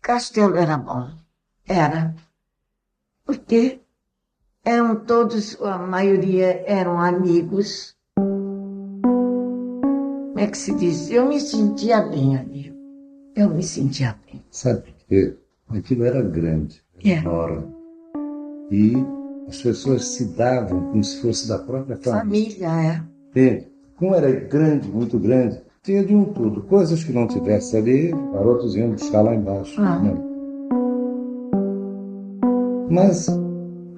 Castelo era bom. Era. Porque eram todos, a maioria eram amigos. Como é que se diz? Eu me sentia bem ali. Eu me sentia bem. Sabe, porque aquilo era grande, enorme. E as pessoas se davam como se fosse da própria família. Família, E, como era grande, muito grande, tinha de um tudo. Coisas que não tivesse ali, garotos iam buscar lá embaixo. Né? Mas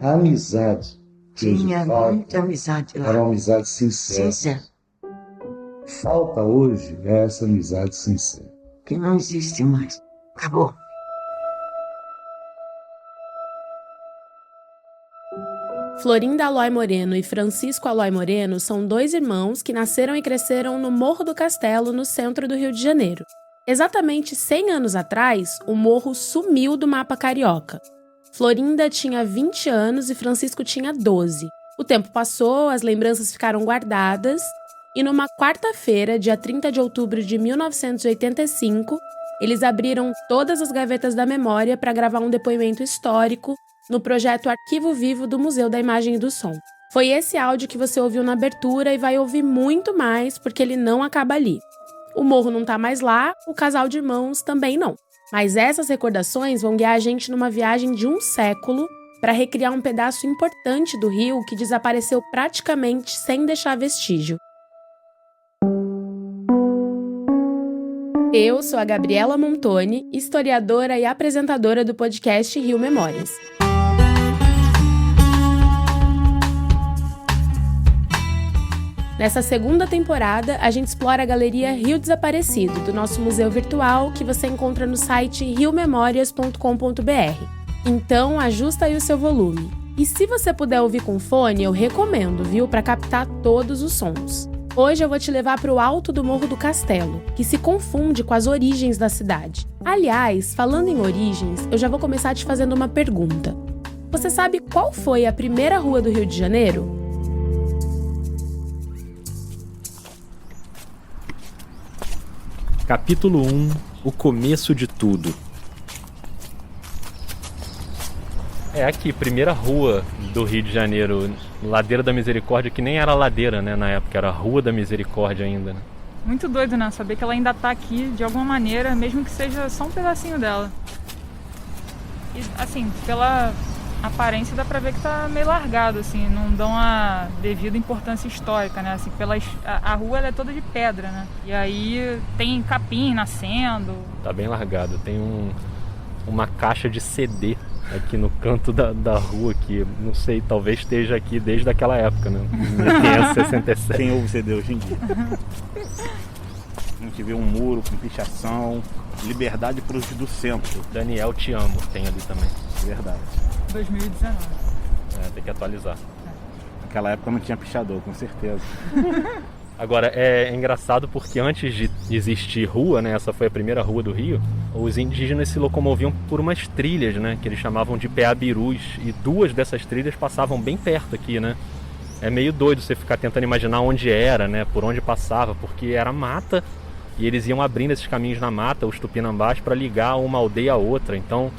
a amizade que tinha muita amizade lá. era uma amizade sincera. Sincera. Falta hoje é essa amizade sincera. Que não existe mais. Acabou. Florinda Aloy Moreno e Francisco Aloy Moreno são 2 irmãos que nasceram e cresceram no Morro do Castelo, no centro do Rio de Janeiro. Exatamente 100 anos atrás, o morro sumiu do mapa carioca. Florinda tinha 20 anos e Francisco tinha 12. O tempo passou, as lembranças ficaram guardadas e numa quarta-feira, dia 30 de outubro de 1985, eles abriram todas as gavetas da memória para gravar um depoimento histórico no projeto Arquivo Vivo do Museu da Imagem e do Som. Foi esse áudio que você ouviu na abertura e vai ouvir muito mais porque ele não acaba ali. O morro não tá mais lá, o casal de irmãos também não. Mas essas recordações vão guiar a gente numa viagem de um século para recriar um pedaço importante do Rio que desapareceu praticamente sem deixar vestígio. Eu sou a Gabriela Montoni, historiadora e apresentadora do podcast Rio Memórias. Nessa segunda temporada, a gente explora a Galeria Rio Desaparecido, do nosso museu virtual, que você encontra no site riomemorias.com.br. Então, ajusta aí o seu volume. E se você puder ouvir com fone, eu recomendo, viu? Para captar todos os sons. Hoje eu vou te levar para o alto do Morro do Castelo, que se confunde com as origens da cidade. Aliás, falando em origens, eu já vou começar te fazendo uma pergunta. Você sabe qual foi a primeira rua do Rio de Janeiro? Capítulo 1 – O começo de tudo. É aqui, primeira rua do Rio de Janeiro, Ladeira da Misericórdia, que nem era ladeira, né, na época, era Rua da Misericórdia ainda, né? Muito doido, né? Saber que ela ainda tá aqui de alguma maneira, mesmo que seja só um pedacinho dela. E, assim, pela aparência dá pra ver que tá meio largado, assim, não dão a devida importância histórica, né? Assim, a rua ela é toda de pedra, né? E aí tem capim nascendo. Tá bem largado, tem uma caixa de CD aqui no canto da rua aqui, não sei, talvez esteja aqui desde aquela época, né? 1967. Quem ouve CD hoje em dia? A gente vê um muro com pichação, liberdade para os do centro. Daniel, te amo, tem ali também. Verdade. 2019. Tem que atualizar. Naquela época não tinha pichador, com certeza. Agora, é engraçado porque antes de existir rua, né, essa foi a primeira rua do Rio, os indígenas se locomoviam por umas trilhas, né, que eles chamavam de peabirus, e 2 dessas trilhas passavam bem perto aqui, né. É meio doido você ficar tentando imaginar onde era, né, por onde passava, porque era mata, e eles iam abrindo esses caminhos na mata, os tupinambás, para ligar uma aldeia a outra. Então,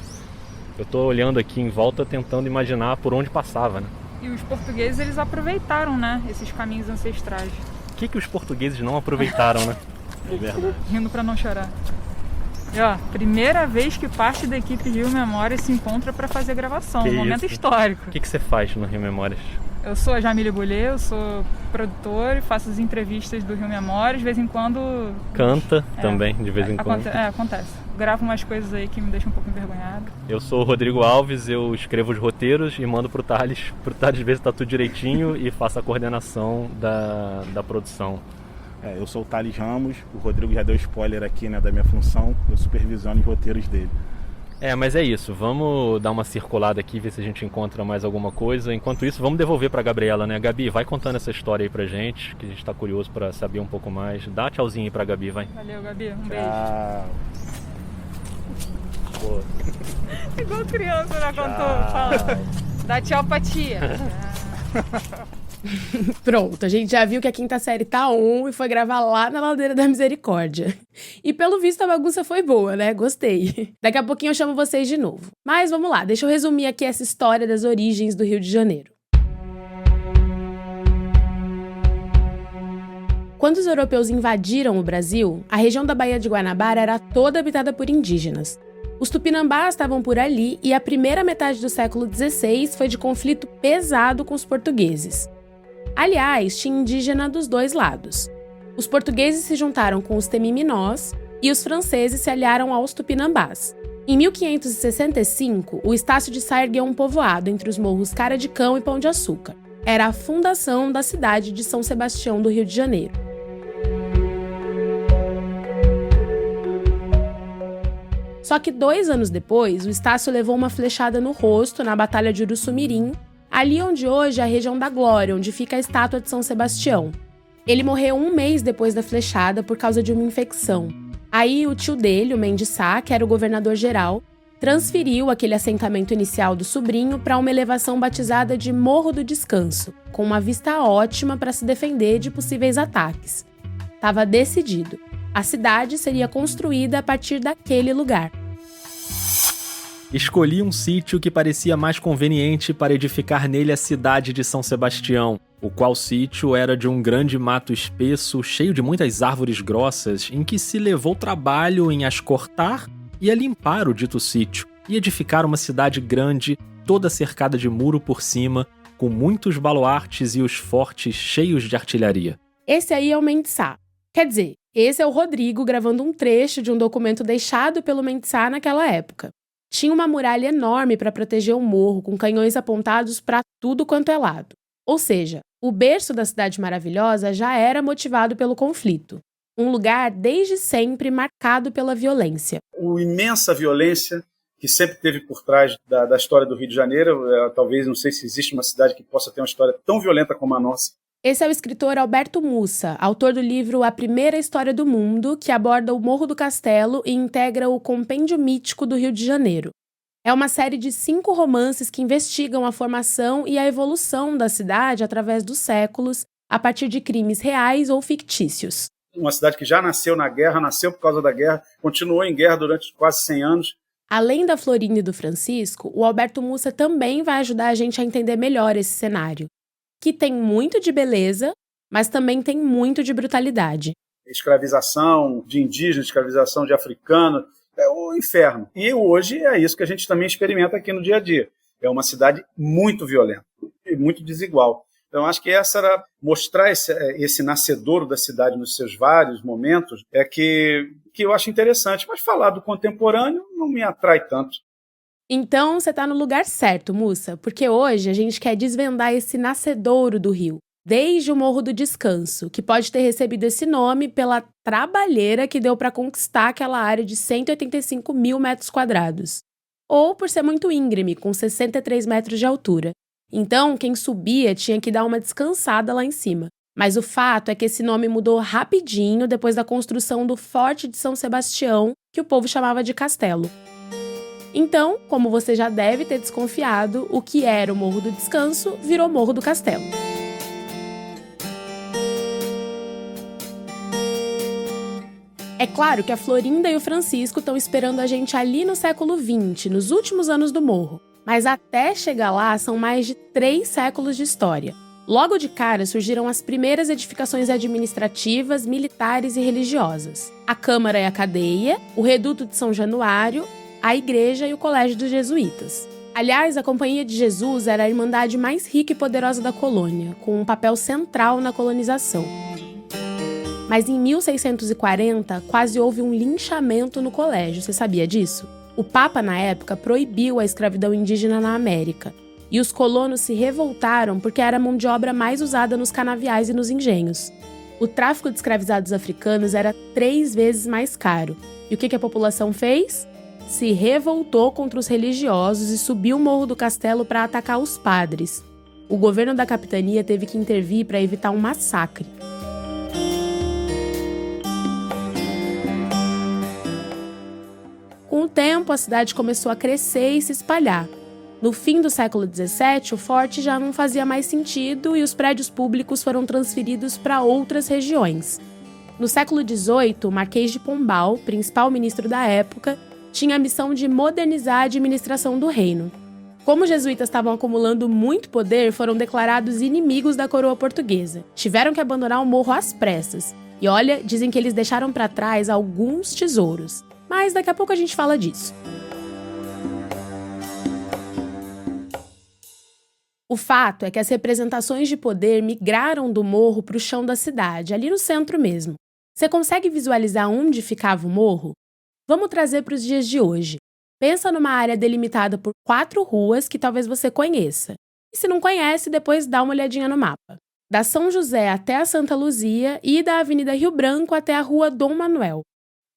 eu tô olhando aqui em volta tentando imaginar por onde passava, né. E os portugueses, eles aproveitaram, né, esses caminhos ancestrais. O que os portugueses não aproveitaram, né? É verdade. Rindo pra não chorar. E ó, primeira vez que parte da equipe Rio Memórias se encontra para fazer gravação, Que um momento isso? histórico. O que você faz no Rio Memórias? Eu sou a Jamília Bollet, eu sou produtor e faço as entrevistas do Rio Memórias, de vez em quando... Canta também, de vez em quando. Acontece. Gravo umas coisas aí que me deixam um pouco envergonhado. Eu sou o Rodrigo Alves, eu escrevo os roteiros e mando pro Thales ver se tá tudo direitinho e faço a coordenação da produção. Eu sou o Thales Ramos, o Rodrigo já deu spoiler aqui, né, da minha função, eu supervisiono os roteiros dele. Mas é isso, vamos dar uma circulada aqui, ver se a gente encontra mais alguma coisa. Enquanto isso, vamos devolver pra Gabriela, né? Gabi, vai contando essa história aí pra gente, que a gente tá curioso pra saber um pouco mais. Dá tchauzinho aí pra Gabi, vai. Valeu, Gabi, um beijo. Tchau. Boa. Igual criança, né? Quando fala, dá tchau pra tia. Pronto, a gente já viu que a quinta série tá on e foi gravar lá na Ladeira da Misericórdia. E pelo visto a bagunça foi boa, né? Gostei. Daqui a pouquinho eu chamo vocês de novo. Mas vamos lá, deixa eu resumir aqui essa história das origens do Rio de Janeiro. Quando os europeus invadiram o Brasil, a região da Baía de Guanabara era toda habitada por indígenas. Os tupinambás estavam por ali e a primeira metade do século XVI foi de conflito pesado com os portugueses. Aliás, tinha indígena dos dois lados. Os portugueses se juntaram com os temiminós e os franceses se aliaram aos tupinambás. Em 1565, o Estácio de Sá ergueu um povoado entre os morros Cara de Cão e Pão de Açúcar. Era a fundação da cidade de São Sebastião do Rio de Janeiro. Só que 2 anos depois, o Estácio levou uma flechada no rosto na Batalha de Uruçumirim, ali onde hoje é a região da Glória, onde fica a estátua de São Sebastião. Ele morreu 1 mês depois da flechada por causa de uma infecção. Aí o tio dele, o Mendes Sá, que era o governador-geral, transferiu aquele assentamento inicial do sobrinho para uma elevação batizada de Morro do Descanso, com uma vista ótima para se defender de possíveis ataques. Estava decidido. A cidade seria construída a partir daquele lugar. Escolhi um sítio que parecia mais conveniente para edificar nele a cidade de São Sebastião, o qual sítio era de um grande mato espesso, cheio de muitas árvores grossas, em que se levou trabalho em as cortar e a limpar o dito sítio, e edificar uma cidade grande, toda cercada de muro por cima, com muitos baluartes e os fortes cheios de artilharia. Esse aí é o Mendes Sá. Quer dizer, esse é o Rodrigo gravando um trecho de um documento deixado pelo Mendes Sá naquela época. Tinha uma muralha enorme para proteger o morro, com canhões apontados para tudo quanto é lado. Ou seja, o berço da Cidade Maravilhosa já era motivado pelo conflito. Um lugar desde sempre marcado pela violência. A imensa violência que sempre teve por trás da história do Rio de Janeiro, talvez, não sei se existe uma cidade que possa ter uma história tão violenta como a nossa. Esse é o escritor Alberto Mussa, autor do livro A Primeira História do Mundo, que aborda o Morro do Castelo e integra o Compêndio Mítico do Rio de Janeiro. É uma série de 5 romances que investigam a formação e a evolução da cidade através dos séculos, a partir de crimes reais ou fictícios. Uma cidade que já nasceu na guerra, nasceu por causa da guerra, continuou em guerra durante quase 100 anos. Além da Florinda e do Francisco, o Alberto Mussa também vai ajudar a gente a entender melhor esse cenário, que tem muito de beleza, mas também tem muito de brutalidade. Escravização de indígenas, escravização de africanos, é o inferno. E hoje é isso que a gente também experimenta aqui no dia a dia. É uma cidade muito violenta e muito desigual. Então, acho que essa era mostrar esse nascedouro da cidade nos seus vários momentos, que eu acho interessante. Mas falar do contemporâneo não me atrai tanto. Então, você está no lugar certo, Mussa, porque hoje a gente quer desvendar esse nascedouro do Rio, desde o Morro do Descanso, que pode ter recebido esse nome pela trabalheira que deu para conquistar aquela área de 185 mil metros quadrados, ou por ser muito íngreme, com 63 metros de altura. Então, quem subia tinha que dar uma descansada lá em cima. Mas o fato é que esse nome mudou rapidinho depois da construção do Forte de São Sebastião, que o povo chamava de Castelo. Então, como você já deve ter desconfiado, o que era o Morro do Descanso virou Morro do Castelo. É claro que a Florinda e o Francisco estão esperando a gente ali no século XX, nos últimos anos do morro. Mas até chegar lá são mais de 3 séculos de história. Logo de cara surgiram as primeiras edificações administrativas, militares e religiosas. A Câmara e a Cadeia, o Reduto de São Januário, a Igreja e o Colégio dos Jesuítas. Aliás, a Companhia de Jesus era a irmandade mais rica e poderosa da colônia, com um papel central na colonização. Mas em 1640, quase houve um linchamento no colégio, você sabia disso? O Papa, na época, proibiu a escravidão indígena na América, e os colonos se revoltaram porque era a mão de obra mais usada nos canaviais e nos engenhos. O tráfico de escravizados africanos era 3 vezes mais caro. E o que a população fez? Se revoltou contra os religiosos e subiu o Morro do Castelo para atacar os padres. O governo da capitania teve que intervir para evitar um massacre. Com o tempo, a cidade começou a crescer e se espalhar. No fim do século XVII, o forte já não fazia mais sentido e os prédios públicos foram transferidos para outras regiões. No século XVIII, o Marquês de Pombal, principal ministro da época, tinha a missão de modernizar a administração do reino. Como os jesuítas estavam acumulando muito poder, foram declarados inimigos da coroa portuguesa. Tiveram que abandonar o morro às pressas. E olha, dizem que eles deixaram para trás alguns tesouros. Mas daqui a pouco a gente fala disso. O fato é que as representações de poder migraram do morro para o chão da cidade, ali no centro mesmo. Você consegue visualizar onde ficava o morro? Vamos trazer para os dias de hoje. Pensa numa área delimitada por 4 ruas que talvez você conheça. E se não conhece, depois dá uma olhadinha no mapa. Da São José até a Santa Luzia e da Avenida Rio Branco até a Rua Dom Manuel.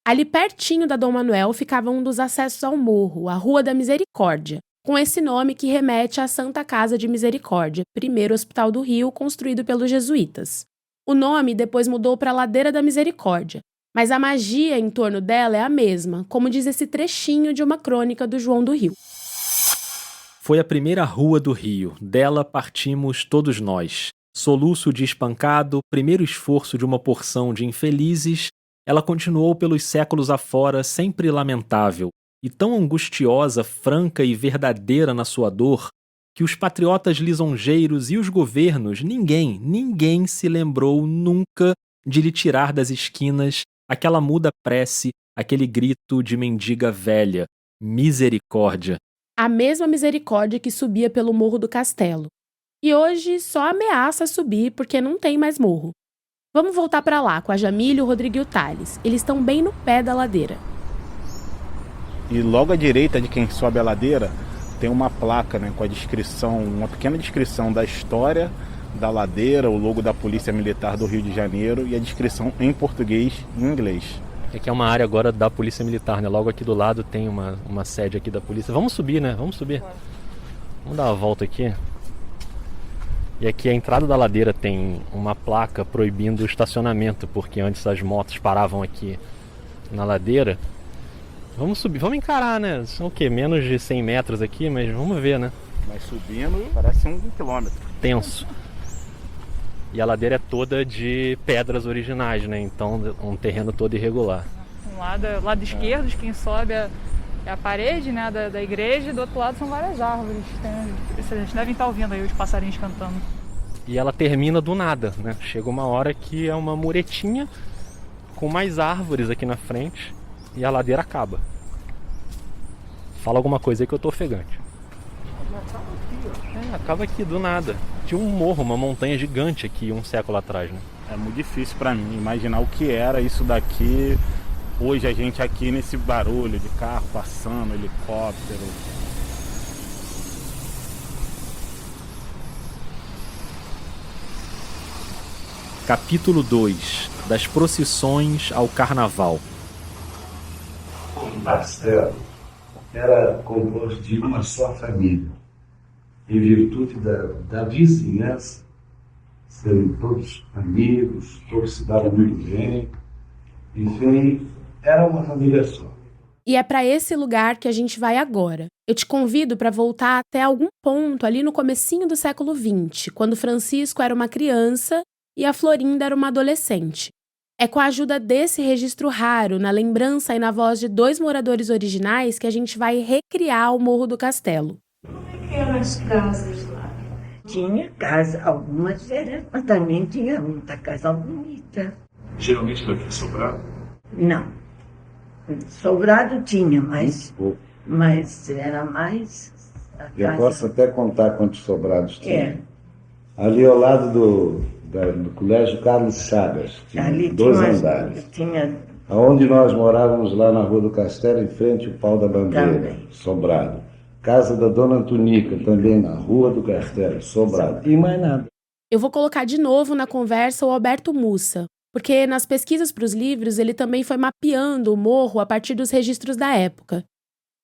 Ali pertinho da Dom Manuel ficava um dos acessos ao morro, a Rua da Misericórdia, com esse nome que remete à Santa Casa de Misericórdia, primeiro hospital do Rio construído pelos jesuítas. O nome depois mudou para Ladeira da Misericórdia, mas a magia em torno dela é a mesma, como diz esse trechinho de uma crônica do João do Rio. Foi a primeira rua do Rio, dela partimos todos nós. Soluço de espancado, primeiro esforço de uma porção de infelizes, ela continuou pelos séculos afora, sempre lamentável, e tão angustiosa, franca e verdadeira na sua dor, que os patriotas lisonjeiros e os governos, ninguém se lembrou nunca de lhe tirar das esquinas aquela muda prece, aquele grito de mendiga velha, misericórdia. A mesma misericórdia que subia pelo Morro do Castelo. E hoje só ameaça subir porque não tem mais morro. Vamos voltar para lá com a Jamília, o Rodrigo e o Thales. Eles estão bem no pé da ladeira. E logo à direita de quem sobe a ladeira tem uma placa, né, com a descrição, uma pequena descrição da história da ladeira, o logo da Polícia Militar do Rio de Janeiro e a descrição em português e em inglês. Aqui é uma área agora da Polícia Militar, né? Logo aqui do lado tem uma sede aqui da polícia. Vamos subir, né? Vamos subir. Vamos dar uma volta aqui. E aqui a entrada da ladeira tem uma placa proibindo o estacionamento, porque antes as motos paravam aqui na ladeira. Vamos subir, vamos encarar, né? São o quê? Menos de 100 metros aqui, mas vamos ver, né? Mas subindo parece 1 quilômetro. Tenso. E a ladeira é toda de pedras originais, né? Então um terreno todo irregular. Um lado esquerdo, de quem sobe é a parede, né, da igreja, e do outro lado são várias árvores. Vocês devem estar ouvindo aí os passarinhos cantando. E ela termina do nada, né? Chega uma hora que é uma muretinha com mais árvores aqui na frente e a ladeira acaba. Fala alguma coisa aí que eu tô ofegante. Acaba aqui do nada. Tinha um morro, uma montanha gigante aqui um século atrás, né? É muito difícil para mim imaginar o que era isso daqui. Hoje a gente aqui nesse barulho de carro passando, helicóptero. Capítulo 2. Das procissões ao carnaval. O castelo era composto de uma só família, em virtude da vizinhança, serem todos amigos, todos se davam muito bem, enfim, era uma família só. E é para esse lugar que a gente vai agora. Eu te convido para voltar até algum ponto ali no comecinho do século XX, quando Francisco era uma criança e a Florinda era uma adolescente. É com a ajuda desse registro raro, na lembrança e na voz de 2 moradores originais, que a gente vai recriar o Morro do Castelo. Como é que eram as casas lá? Tinha casa, algumas eram, mas também tinha muita casa bonita. Geralmente daqui é sobrado? Não. Sobrado tinha, mas era mais... Eu posso até contar quantos sobrados tinha. É. Ali ao lado do Colégio Carlos Chagas, tinha 2 andares. Onde nós morávamos lá na Rua do Castelo, em frente ao Pau da Bandeira, também. Sobrado. Casa da Dona Antonica, também na Rua do Castelo, sobrado. E mais nada. Eu vou colocar de novo na conversa o Alberto Mussa, porque nas pesquisas para os livros ele também foi mapeando o morro a partir dos registros da época.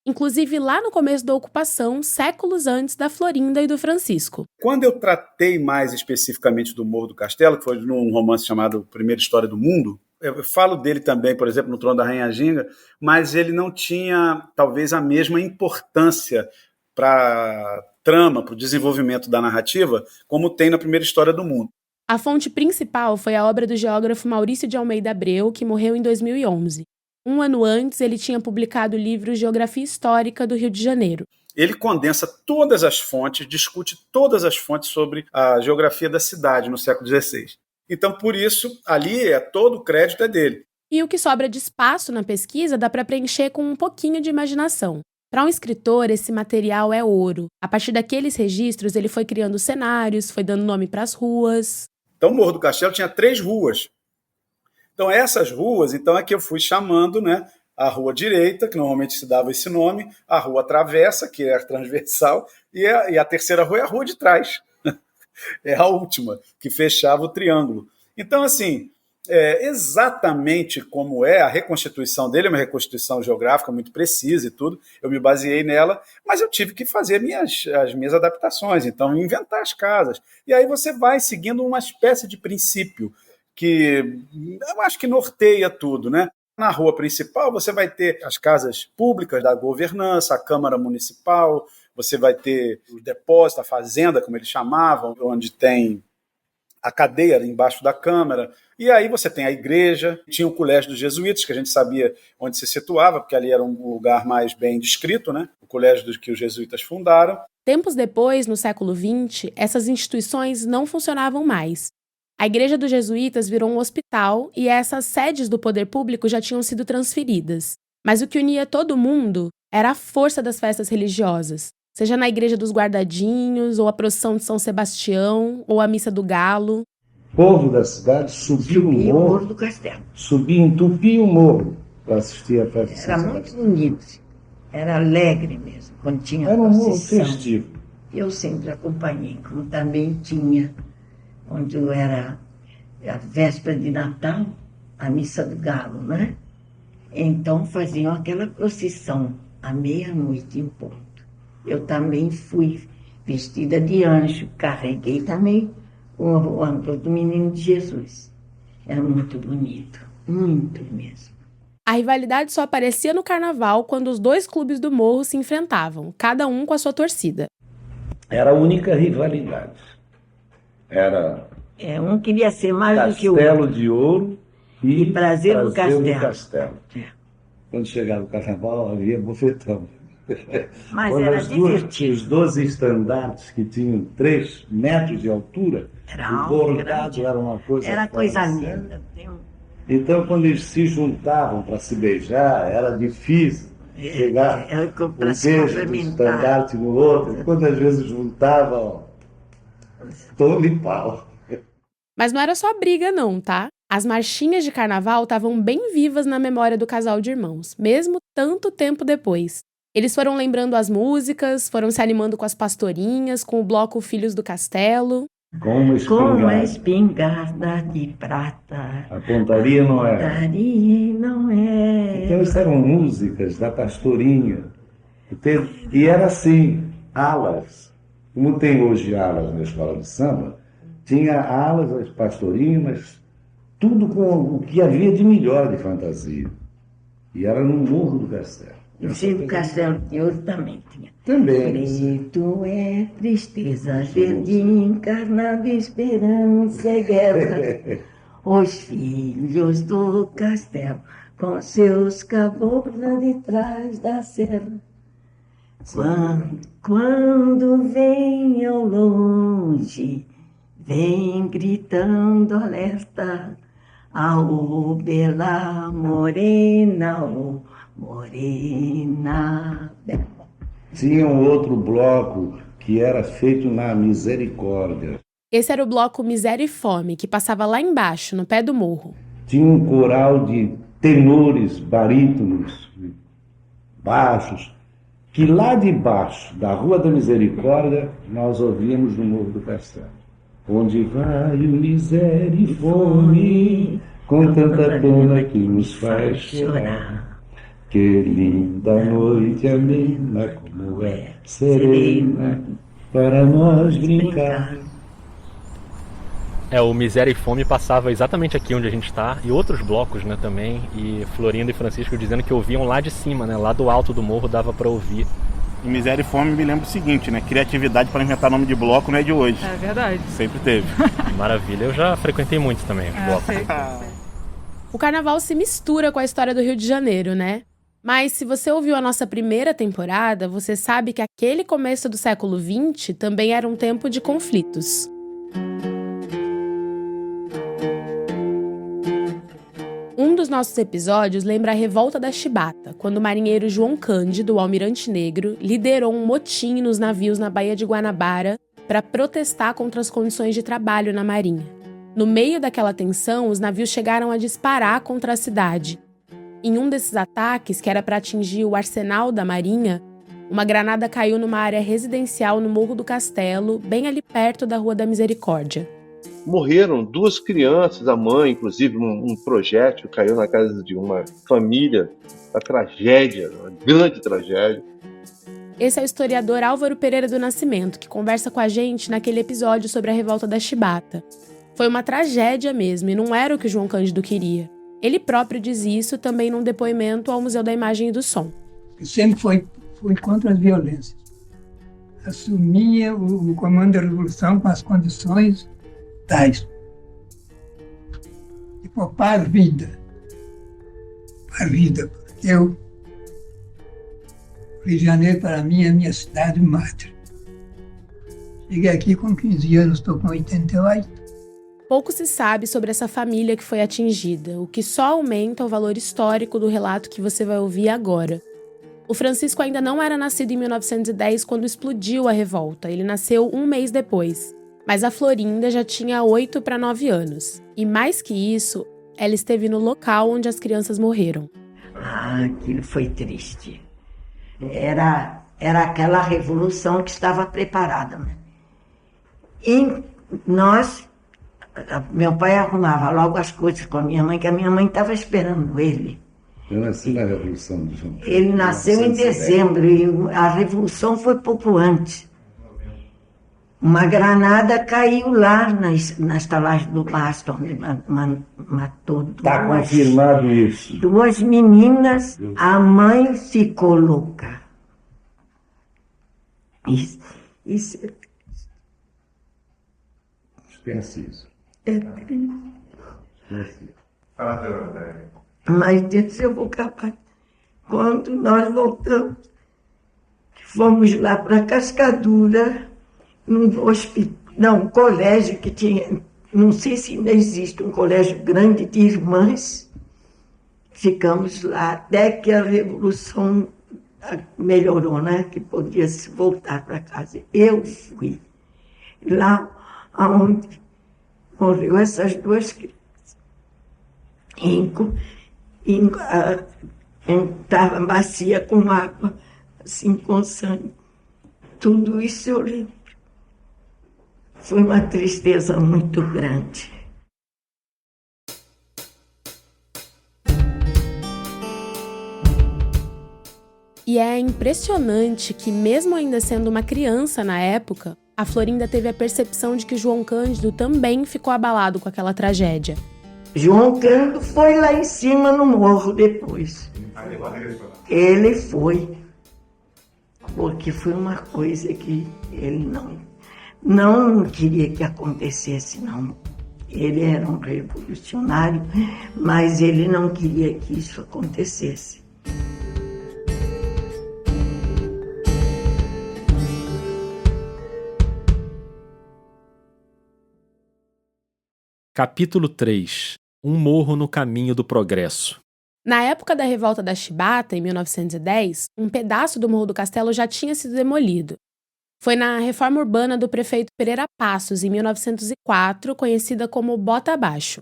Inclusive lá no começo da ocupação, séculos antes da Florinda e do Francisco. Quando eu tratei mais especificamente do Morro do Castelo, que foi num romance chamado Primeira História do Mundo, eu falo dele também, por exemplo, no Trono da Rainha Ginga, mas ele não tinha, talvez, a mesma importância para a trama, para o desenvolvimento da narrativa, como tem na primeira história do mundo. A fonte principal foi a obra do geógrafo Maurício de Almeida Abreu, que morreu em 2011. Um ano antes, ele tinha publicado o livro Geografia Histórica do Rio de Janeiro. Ele condensa todas as fontes, discute todas as fontes sobre a geografia da cidade no século XVI. Então, por isso, ali todo o crédito é dele. E o que sobra de espaço na pesquisa dá para preencher com um pouquinho de imaginação. Para um escritor, esse material é ouro. A partir daqueles registros, ele foi criando cenários, foi dando nome para as ruas. Então, o Morro do Castelo tinha 3 ruas. Então, essas ruas, é que eu fui chamando, né? A rua direita, que normalmente se dava esse nome, a rua travessa, que é a transversal, e a terceira rua é a rua de trás. É a última, que fechava o triângulo. Então, assim, exatamente como é a reconstituição dele, é uma reconstituição geográfica muito precisa e tudo, eu me baseei nela, mas eu tive que fazer as minhas adaptações, então inventar as casas. E aí você vai seguindo uma espécie de princípio que eu acho que norteia tudo, né? Na rua principal você vai ter as casas públicas da governança, a Câmara Municipal, você vai ter o depósito, a fazenda, como eles chamavam, onde tem a cadeia embaixo da Câmara, e aí você tem a igreja, tinha o Colégio dos Jesuítas, que a gente sabia onde se situava, porque ali era um lugar mais bem descrito, né? O colégio que os jesuítas fundaram. Tempos depois, no século XX, essas instituições não funcionavam mais. A Igreja dos Jesuítas virou um hospital e essas sedes do poder público já tinham sido transferidas. Mas o que unia todo mundo era a força das festas religiosas, seja na Igreja dos Guardadinhos, ou a procissão de São Sebastião, ou a Missa do Galo. O povo da cidade subia o morro do Castelo. Subia, entupia o morro para assistir a festa de São Era Sebastião. muito bonito, era alegre mesmo, quando tinha Era um morro procissão. festivo. Eu sempre acompanhei, como também tinha, onde era a véspera de Natal, a Missa do Galo, né? Então faziam aquela procissão à meia-noite em ponto. Eu também fui vestida de anjo, carreguei também o âmbito do Menino de Jesus. Era muito bonito, muito mesmo. A rivalidade só aparecia no carnaval quando os 2 clubes do morro se enfrentavam, cada um com a sua torcida. Era a única rivalidade. Era Um queria ser mais do que o outro. Castelo de Ouro e Prazer do Castelo. Quando chegava o carnaval, havia bofetão. Mas Quando era divertido. os 12 estandartes que tinham 3 metros de altura, Era o alto, bordado grande. era uma coisa... Era coisa fora de linda. série. Então, quando eles se juntavam para se beijar, era difícil pegar um Para se beijo do complementar. estandarte no outro. Quantas vezes juntavam, tome e pau. Mas não era só briga não, tá? As marchinhas de carnaval estavam bem vivas na memória do casal de irmãos, mesmo tanto tempo depois. Eles foram lembrando as músicas, foram se animando com as pastorinhas, com o bloco Filhos do Castelo. Com uma espingarda. Espingarda de prata. A pontaria não era. Pontaria não é. Então, isso eram músicas da pastorinha. E era assim, alas. Como tem hoje alas na escola de samba, tinha alas, as pastorinhas, mas tudo com o que havia de melhor de fantasia. E era no Morro do Castelo. E o Castelo de Ouro também tinha. Também. Preto é tristeza, verde encarnado, esperança e guerra. Os filhos do castelo, com seus caboclos de trás da serra. Quando vem ao longe, vem gritando alerta, ao bela morena, morena bela. Tinha um outro bloco que era feito na Misericórdia. Esse era o bloco Miséria e Fome, que passava lá embaixo, no pé do morro. Tinha um coral de tenores, barítonos, baixos, que lá de baixo, da Rua da Misericórdia, nós ouvíamos no Morro do Castelo. Onde vai o miséria e fome, com tanta pena que nos faz chorar. Que linda noite amena, como é serena, para nós brincar. O Miséria e Fome passava exatamente aqui onde a gente está, e outros blocos, né, também, e Florinda e Francisco dizendo que ouviam lá de cima, né, lá do alto do morro dava para ouvir Em Miséria e Fome me lembro o seguinte, né? Criatividade para inventar nome de bloco não é de hoje. É verdade. Sempre teve. Maravilha, eu já frequentei muito também os blocos. Sei. O carnaval se mistura com a história do Rio de Janeiro, né? Mas se você ouviu a nossa primeira temporada, você sabe que aquele começo do século XX também era um tempo de conflitos. Um dos nossos episódios lembra a Revolta da Chibata, quando o marinheiro João Cândido, o almirante negro, liderou um motim nos navios na Baía de Guanabara para protestar contra as condições de trabalho na marinha. No meio daquela tensão, os navios chegaram a disparar contra a cidade. Em um desses ataques, que era para atingir o arsenal da marinha, uma granada caiu numa área residencial no Morro do Castelo, bem ali perto da Rua da Misericórdia. Morreram 2 crianças, a mãe, inclusive, um projétil caiu na casa de uma família. Uma tragédia, uma grande tragédia. Esse é o historiador Álvaro Pereira do Nascimento, que conversa com a gente naquele episódio sobre a Revolta da Chibata. Foi uma tragédia mesmo, e não era o que o João Cândido queria. Ele próprio diz isso também num depoimento ao Museu da Imagem e do Som. Eu sempre fui contra as violências. Assumia o comando da Revolução com as condições tais. E para a vida. Para a vida, porque Rio de Janeiro, para mim, é a minha cidade mátria. Cheguei aqui com 15 anos, estou com 88. Pouco se sabe sobre essa família que foi atingida, o que só aumenta o valor histórico do relato que você vai ouvir agora. O Francisco ainda não era nascido em 1910 quando explodiu a revolta, ele nasceu um mês depois. Mas a Florinda já tinha 8 para 9 anos. E mais que isso, ela esteve no local onde as crianças morreram. Aquilo foi triste. Era aquela revolução que estava preparada, né? E meu pai arrumava logo as coisas com a minha mãe, que a minha mãe estava esperando ele. Eu nasci na Revolução de João. Ele nasceu em dezembro e a revolução foi pouco antes. Uma granada caiu lá na estalagem do Bastos, onde matou duas. Está confirmado isso. 2 meninas, a mãe ficou louca. Isso Esquece isso. é triste. Esquece isso. Mas Deus, eu vou acabar. Quando nós voltamos, fomos lá para Cascadura, num colégio que tinha, não sei se ainda existe, um colégio grande de irmãs. Ficamos lá até que a Revolução melhorou, né? Que podia se voltar para casa. Eu fui lá onde morreu essas 2 crianças. Estava bacia com água, assim, com sangue. Tudo isso eu lembro. Foi uma tristeza muito grande. E é impressionante que, mesmo ainda sendo uma criança na época, a Florinda teve a percepção de que João Cândido também ficou abalado com aquela tragédia. João Cândido foi lá em cima no morro depois. Ele foi. Porque foi uma coisa que ele não queria que acontecesse, não. Ele era um revolucionário, mas ele não queria que isso acontecesse. Capítulo 3. Um morro no caminho do progresso. Na época da Revolta da Chibata, em 1910, um pedaço do Morro do Castelo já tinha sido demolido. Foi na reforma urbana do prefeito Pereira Passos, em 1904, conhecida como Bota Abaixo.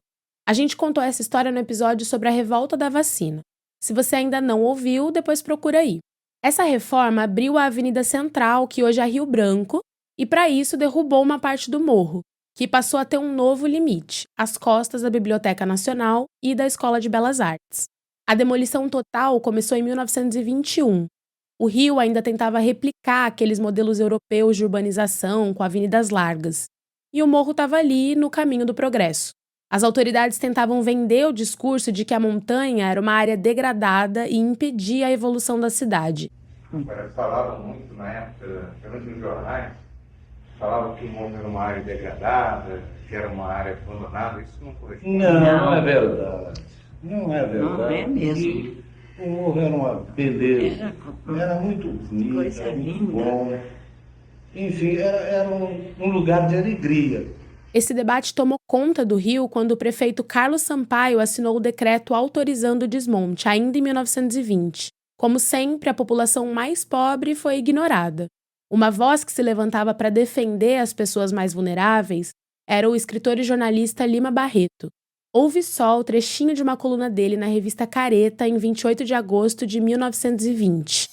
A gente contou essa história no episódio sobre a Revolta da Vacina. Se você ainda não ouviu, depois procura aí. Essa reforma abriu a Avenida Central, que hoje é Rio Branco, e para isso derrubou uma parte do morro, que passou a ter um novo limite, as costas da Biblioteca Nacional e da Escola de Belas Artes. A demolição total começou em 1921. O Rio ainda tentava replicar aqueles modelos europeus de urbanização com avenidas largas. E o morro estava ali, no caminho do progresso. As autoridades tentavam vender o discurso de que a montanha era uma área degradada e impedia a evolução da cidade. Falavam muito na época, durante os jornais, falavam que o morro era uma área degradada, que era uma área abandonada, isso não foi. Não é verdade. Não é verdade. Não é mesmo. E o morro era uma beleza. Era muito bonito, Coisa era muito linda. bom. Enfim, era um lugar de alegria. Esse debate tomou conta do Rio quando o prefeito Carlos Sampaio assinou o decreto autorizando o desmonte, ainda em 1920. Como sempre, a população mais pobre foi ignorada. Uma voz que se levantava para defender as pessoas mais vulneráveis era o escritor e jornalista Lima Barreto. Ouve só o trechinho de uma coluna dele na revista Careta em 28 de agosto de 1920.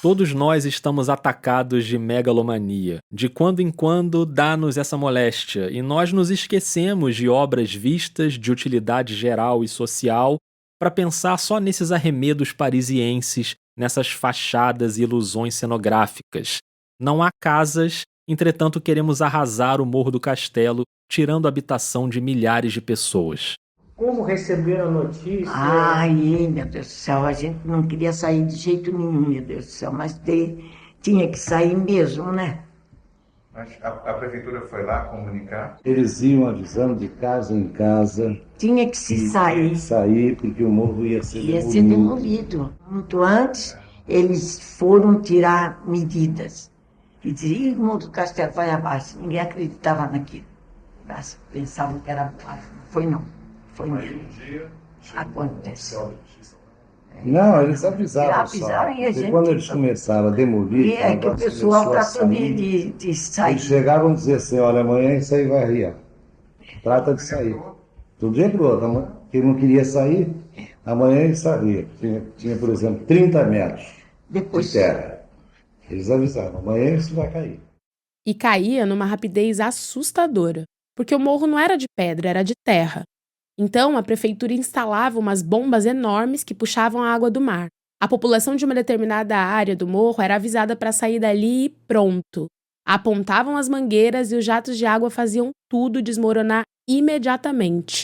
Todos nós estamos atacados de megalomania. De quando em quando dá-nos essa moléstia, e nós nos esquecemos de obras vistas de utilidade geral e social para pensar só nesses arremedos parisienses, nessas fachadas e ilusões cenográficas. Não há casas, entretanto queremos arrasar o Morro do Castelo, tirando a habitação de milhares de pessoas. Como receberam a notícia? Ai, meu Deus do céu, a gente não queria sair de jeito nenhum, meu Deus do céu, mas tinha que sair mesmo, né? Mas a prefeitura foi lá comunicar? Eles iam avisando de casa em casa. Tinha que se sair. Sair, porque o morro ia ser demolido. Ia ser demolido. Muito antes, eles foram tirar medidas. E diziam, o Morro do Castelo vai abaixo. Ninguém acreditava naquilo. Pensavam que era baixo. Foi não. Foi mesmo. Acontece. Não, eles avisaram só. E a gente... quando eles começaram a demolir... E é que o pessoal tratou de sair. Eles chegavam a dizer assim, olha, amanhã isso aí vai riar. Trata de sair. Do dia para o outro. Quem não queria sair, amanhã ele saía. Tinha, por exemplo, 30 metros de terra. Eles avisaram, amanhã isso vai cair. E caía numa rapidez assustadora, porque o morro não era de pedra, era de terra. Então, a prefeitura instalava umas bombas enormes que puxavam a água do mar. A população de uma determinada área do morro era avisada para sair dali e pronto. Apontavam as mangueiras e os jatos de água faziam tudo desmoronar imediatamente.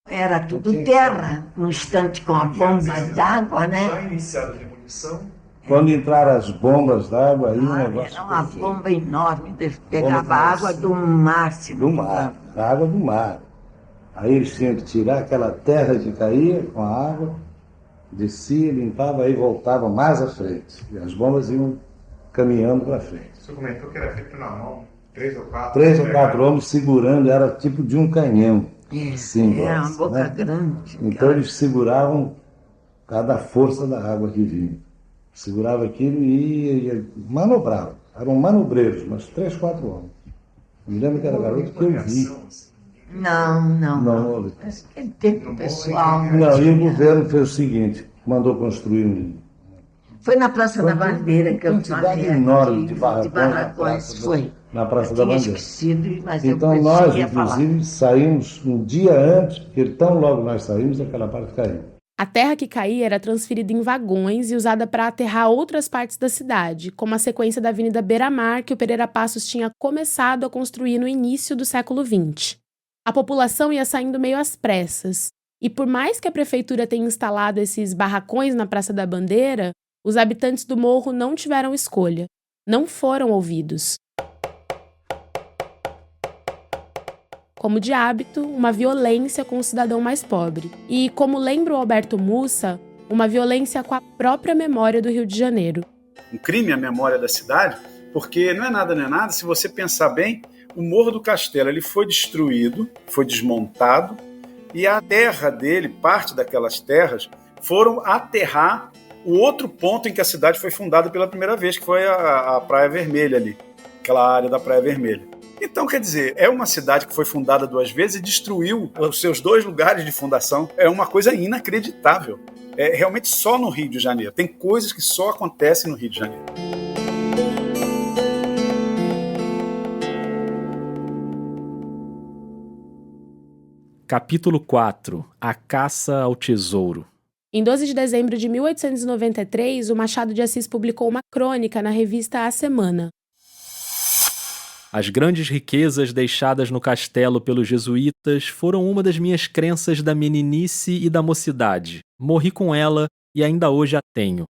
Era tudo terra, no instante com a bomba d'água, né? Já iniciada a demolição? Quando entraram as bombas d'água, aí o negócio... Era uma bomba enorme, pegava água do mar. Do mar, a água do mar. Aí eles tinham que tirar aquela terra que caía com a água, descia, limpava, aí voltava mais à frente. E as bombas iam caminhando para frente. Você comentou que era feito na mão, 3 ou 4? 3 ou 4 homens segurando, era tipo de um canhão. Sim, era uma boca grande. Então eles seguravam cada força da água que vinha. Segurava aquilo e ia manobrava. Eram manobreiros, mas 3, 4 homens. Me lembro que era garoto que eu vi. Não. Aquele tempo pessoal. Não, e o governo fez o seguinte, mandou construir um... Foi na Praça da Bandeira que eu falei. Quantidade enorme de barracões. Foi. Na Praça da Bandeira. Esquecido, mas então nós, inclusive, saímos um dia antes, porque tão logo nós saímos, aquela parte caiu. A terra que caía era transferida em vagões e usada para aterrar outras partes da cidade, como a sequência da Avenida Beira-Mar que o Pereira Passos tinha começado a construir no início do século XX. A população ia saindo meio às pressas, e por mais que a prefeitura tenha instalado esses barracões na Praça da Bandeira, os habitantes do morro não tiveram escolha, não foram ouvidos. Como de hábito, uma violência com o cidadão mais pobre. E, como lembra o Alberto Mussa, uma violência com a própria memória do Rio de Janeiro. Um crime à memória da cidade, porque não é nada, se você pensar bem, o Morro do Castelo ele foi destruído, foi desmontado, e a terra dele, parte daquelas terras, foram aterrar o outro ponto em que a cidade foi fundada pela primeira vez, que foi a Praia Vermelha ali, aquela área da Praia Vermelha. Então, quer dizer, é uma cidade que foi fundada 2 vezes e destruiu os seus 2 lugares de fundação. É uma coisa inacreditável. É realmente só no Rio de Janeiro. Tem coisas que só acontecem no Rio de Janeiro. Capítulo 4. A caça ao tesouro. Em 12 de dezembro de 1893, o Machado de Assis publicou uma crônica na revista A Semana. As grandes riquezas deixadas no castelo pelos jesuítas foram uma das minhas crenças da meninice e da mocidade. Morri com ela e ainda hoje a tenho.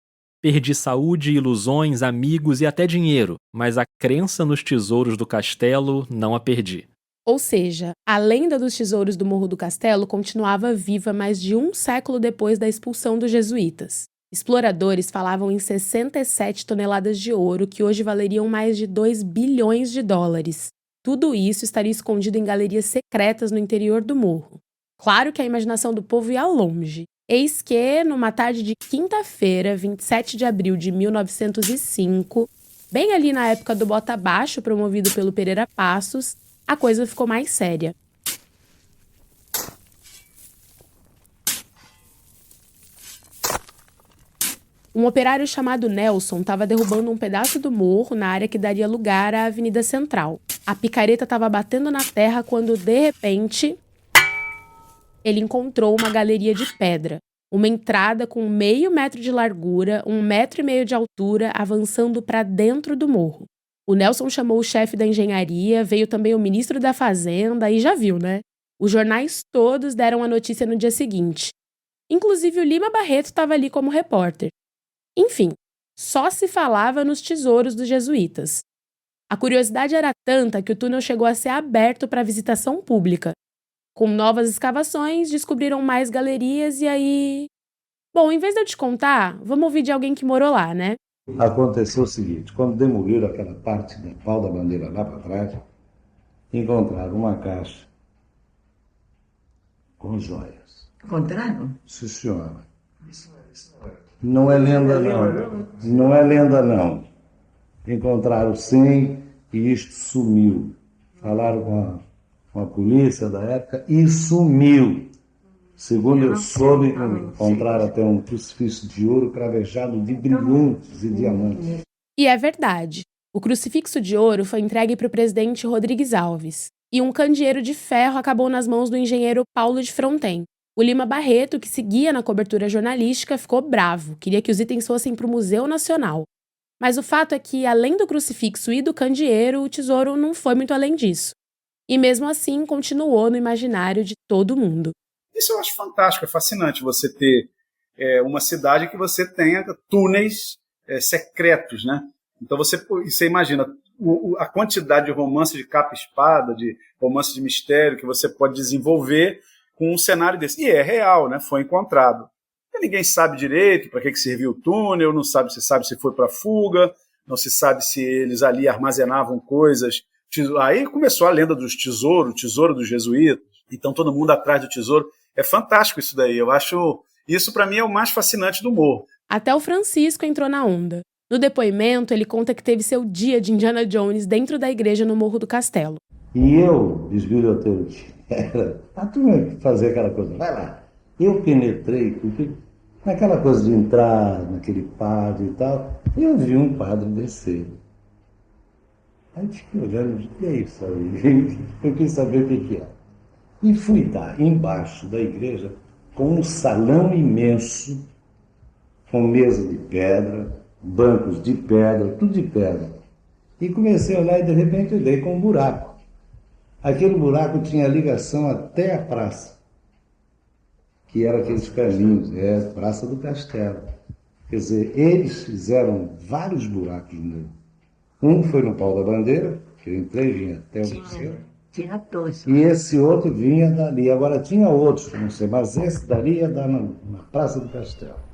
Perdi saúde, ilusões, amigos e até dinheiro, mas a crença nos tesouros do castelo não a perdi. Ou seja, a lenda dos tesouros do Morro do Castelo continuava viva mais de um século depois da expulsão dos jesuítas. Exploradores falavam em 67 toneladas de ouro, que hoje valeriam mais de 2 bilhões de dólares. Tudo isso estaria escondido em galerias secretas no interior do morro. Claro que a imaginação do povo ia longe. Eis que, numa tarde de quinta-feira, 27 de abril de 1905, bem ali na época do Bota Abaixo, promovido pelo Pereira Passos, a coisa ficou mais séria. Um operário chamado Nelson estava derrubando um pedaço do morro na área que daria lugar à Avenida Central. A picareta estava batendo na terra quando, de repente, ele encontrou uma galeria de pedra. Uma entrada com 0,5 metro de largura, 1,5 metro de altura, avançando para dentro do morro. O Nelson chamou o chefe da engenharia, veio também o ministro da Fazenda e já viu, né? Os jornais todos deram a notícia no dia seguinte. Inclusive o Lima Barreto estava ali como repórter. Enfim, só se falava nos tesouros dos jesuítas. A curiosidade era tanta que o túnel chegou a ser aberto para visitação pública. Com novas escavações, descobriram mais galerias e aí... Bom, em vez de eu te contar, vamos ouvir de alguém que morou lá, né? Aconteceu o seguinte, quando demoliram aquela parte da pau da bandeira lá para trás, encontraram uma caixa com joias. Encontraram? Sim, senhora. Não é lenda, não. Não é lenda, não. Encontraram sim e isto sumiu. Falaram com a polícia da época e sumiu. Segundo eu soube, encontraram até um crucifixo de ouro cravejado de brilhantes e diamantes. E é verdade. O crucifixo de ouro foi entregue para o presidente Rodrigues Alves. E um candeeiro de ferro acabou nas mãos do engenheiro Paulo de Fronten. O Lima Barreto, que seguia na cobertura jornalística, ficou bravo. Queria que os itens fossem para o Museu Nacional. Mas o fato é que, além do crucifixo e do candeeiro, o tesouro não foi muito além disso. E mesmo assim, continuou no imaginário de todo mundo. Isso eu acho fantástico, é fascinante você ter uma cidade que você tenha túneis secretos, né? Então você imagina a quantidade de romance de capa e espada, de romance de mistério que você pode desenvolver com um cenário desse. E é real, né? Foi encontrado. E ninguém sabe direito para que serviu o túnel, não sabe se foi para fuga, não se sabe se eles ali armazenavam coisas. Aí começou a lenda dos tesouros, o tesouro dos jesuítas. Então todo mundo atrás do tesouro. É fantástico isso daí. Eu acho... Isso para mim é o mais fascinante do morro. Até o Francisco entrou na onda. No depoimento, ele conta que teve seu dia de Indiana Jones dentro da igreja no Morro do Castelo. E eu, bisbilhoteiro, era a turma fazer aquela coisa, vai lá. Eu penetrei, porque naquela coisa de entrar naquele padre e tal, eu vi um padre descer. Aí fiquei olhando, o que é isso aí? Eu quis saber o que era. E fui dar embaixo da igreja com um salão imenso, com mesa de pedra, bancos de pedra, tudo de pedra. E comecei a olhar e de repente eu dei com um buraco. Aquele buraco tinha ligação até a praça, que era aqueles caminhos, a Praça do Castelo. Quer dizer, eles fizeram vários buracos nele. Um foi no pau da bandeira, que eu entrei e vinha até o céu. Tinha dois. E esse outro vinha dali. Agora tinha outros, não sei, mas esse dali ia dar na Praça do Castelo.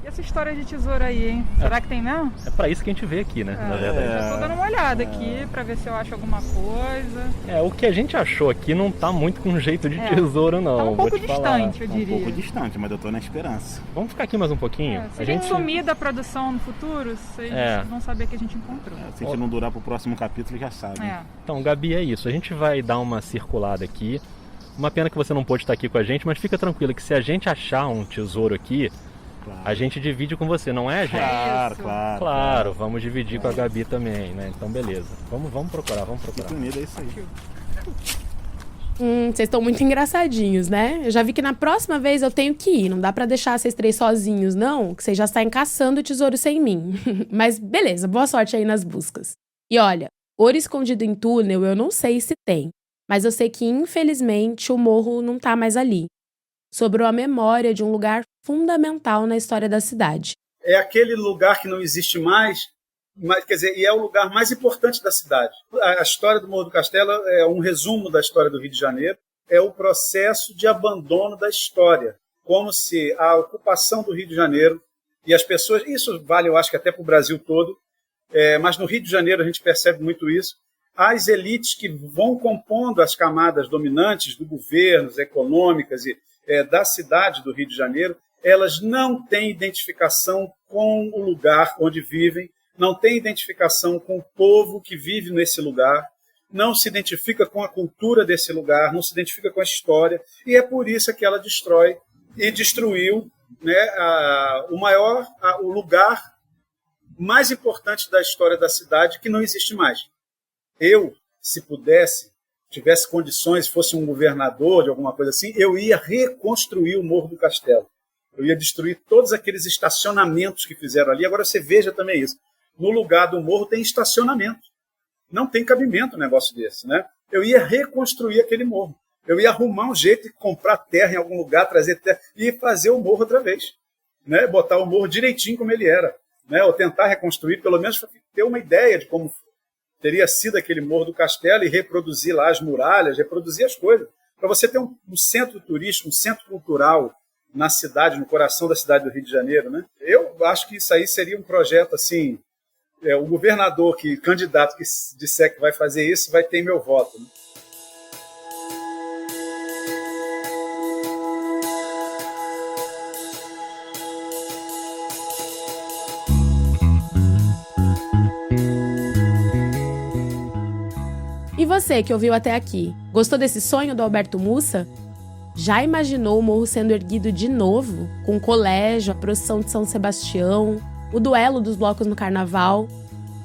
E essa história de tesouro aí, hein? Será que tem mesmo? É pra isso que a gente vê aqui, né? Na verdade. Eu tô dando uma olhada aqui pra ver se eu acho alguma coisa. O que a gente achou aqui não tá muito com jeito de tesouro, não. Tá um pouco vou te falar. distante, eu diria. Um pouco distante, mas eu tô na esperança. Vamos ficar aqui mais um pouquinho? Se a gente sumir da produção no futuro, vocês vão saber que a gente encontrou. Se a gente não durar pro próximo capítulo, já sabe. Então, Gabi, é isso. A gente vai dar uma circulada aqui. Uma pena que você não pôde estar aqui com a gente, mas fica tranquila que se a gente achar um tesouro aqui, a gente divide com você, não é, gente? Claro, vamos dividir com a Gabi também, né? Então, beleza. Vamos procurar. Fica unido, é isso aí. Vocês estão muito engraçadinhos, né? Eu já vi que na próxima vez eu tenho que ir. Não dá pra deixar vocês três sozinhos, não, que vocês já saem caçando o tesouro sem mim. Mas beleza, boa sorte aí nas buscas. E olha, ouro escondido em túnel eu não sei se tem, mas eu sei que, infelizmente, o morro não tá mais ali. Sobrou a memória de um lugar fundamental na história da cidade. É aquele lugar que não existe mais, quer dizer, e é o lugar mais importante da cidade. A história do Morro do Castelo é um resumo da história do Rio de Janeiro, é o processo de abandono da história, como se a ocupação do Rio de Janeiro e as pessoas, isso vale, eu acho que até para o Brasil todo, mas no Rio de Janeiro a gente percebe muito isso, as elites que vão compondo as camadas dominantes do governo, econômicas e da cidade do Rio de Janeiro, elas não têm identificação com o lugar onde vivem, não têm identificação com o povo que vive nesse lugar, não se identifica com a cultura desse lugar, não se identifica com a história, e é por isso que ela destrói e destruiu, né, o lugar mais importante da história da cidade, que não existe mais. Eu, se pudesse, tivesse condições, fosse um governador de alguma coisa assim, eu ia reconstruir o Morro do Castelo. Eu ia destruir todos aqueles estacionamentos que fizeram ali. Agora você veja também isso. No lugar do morro tem estacionamento. Não tem cabimento um negócio desse, né? Eu ia reconstruir aquele morro. Eu ia arrumar um jeito de comprar terra em algum lugar, trazer terra e fazer o morro outra vez, né? Botar o morro direitinho como ele era, né? Ou tentar reconstruir, pelo menos ter uma ideia de como teria sido aquele Morro do Castelo e reproduzir lá as muralhas, reproduzir as coisas. Para você ter um centro turístico, um centro cultural na cidade, no coração da cidade do Rio de Janeiro, né? Eu acho que isso aí seria um projeto assim. O governador, candidato que disser que vai fazer isso, vai ter meu voto, né? E você que ouviu até aqui, gostou desse sonho do Alberto Mussa? Já imaginou o morro sendo erguido de novo, com o colégio, a procissão de São Sebastião, o duelo dos blocos no carnaval?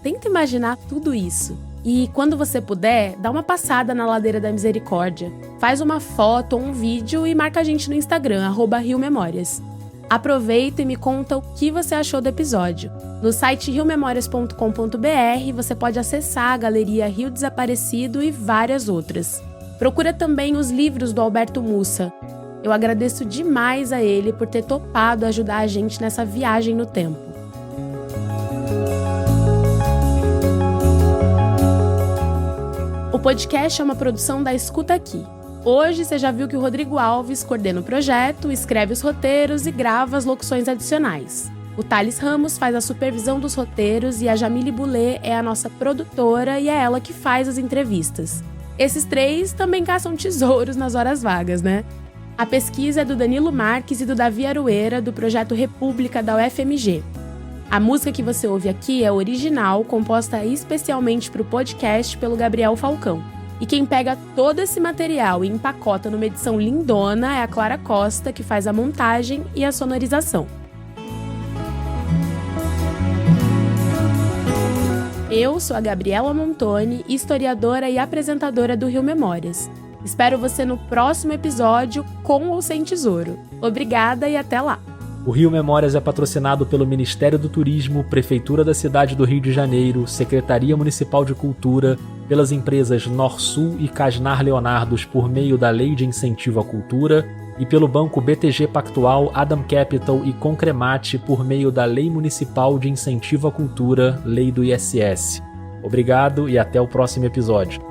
Tenta imaginar tudo isso. E quando você puder, dá uma passada na Ladeira da Misericórdia. Faz uma foto ou um vídeo e marca a gente no Instagram, @riomemórias. Aproveita e me conta o que você achou do episódio. No site riomemorias.com.br você pode acessar a Galeria Rio Desaparecido e várias outras. Procura também os livros do Alberto Mussa. Eu agradeço demais a ele por ter topado ajudar a gente nessa viagem no tempo. O podcast é uma produção da Escuta Aqui. Hoje você já viu que o Rodrigo Alves coordena o projeto, escreve os roteiros e grava as locuções adicionais. O Thales Ramos faz a supervisão dos roteiros e a Jamile Boulet é a nossa produtora e é ela que faz as entrevistas. Esses três também caçam tesouros nas horas vagas, né? A pesquisa é do Danilo Marques e do Davi Arueira, do projeto República da UFMG. A música que você ouve aqui é original, composta especialmente para o podcast pelo Gabriel Falcão. E quem pega todo esse material e empacota numa edição lindona é a Clara Costa, que faz a montagem e a sonorização. Eu sou a Gabriela Montoni, historiadora e apresentadora do Rio Memórias. Espero você no próximo episódio, com ou sem tesouro. Obrigada e até lá! O Rio Memórias é patrocinado pelo Ministério do Turismo, Prefeitura da cidade do Rio de Janeiro, Secretaria Municipal de Cultura, pelas empresas Norsul e Casnar Leonardos por meio da Lei de Incentivo à Cultura e pelo Banco BTG Pactual, Adam Capital e Concremate por meio da Lei Municipal de Incentivo à Cultura, Lei do ISS. Obrigado e até o próximo episódio.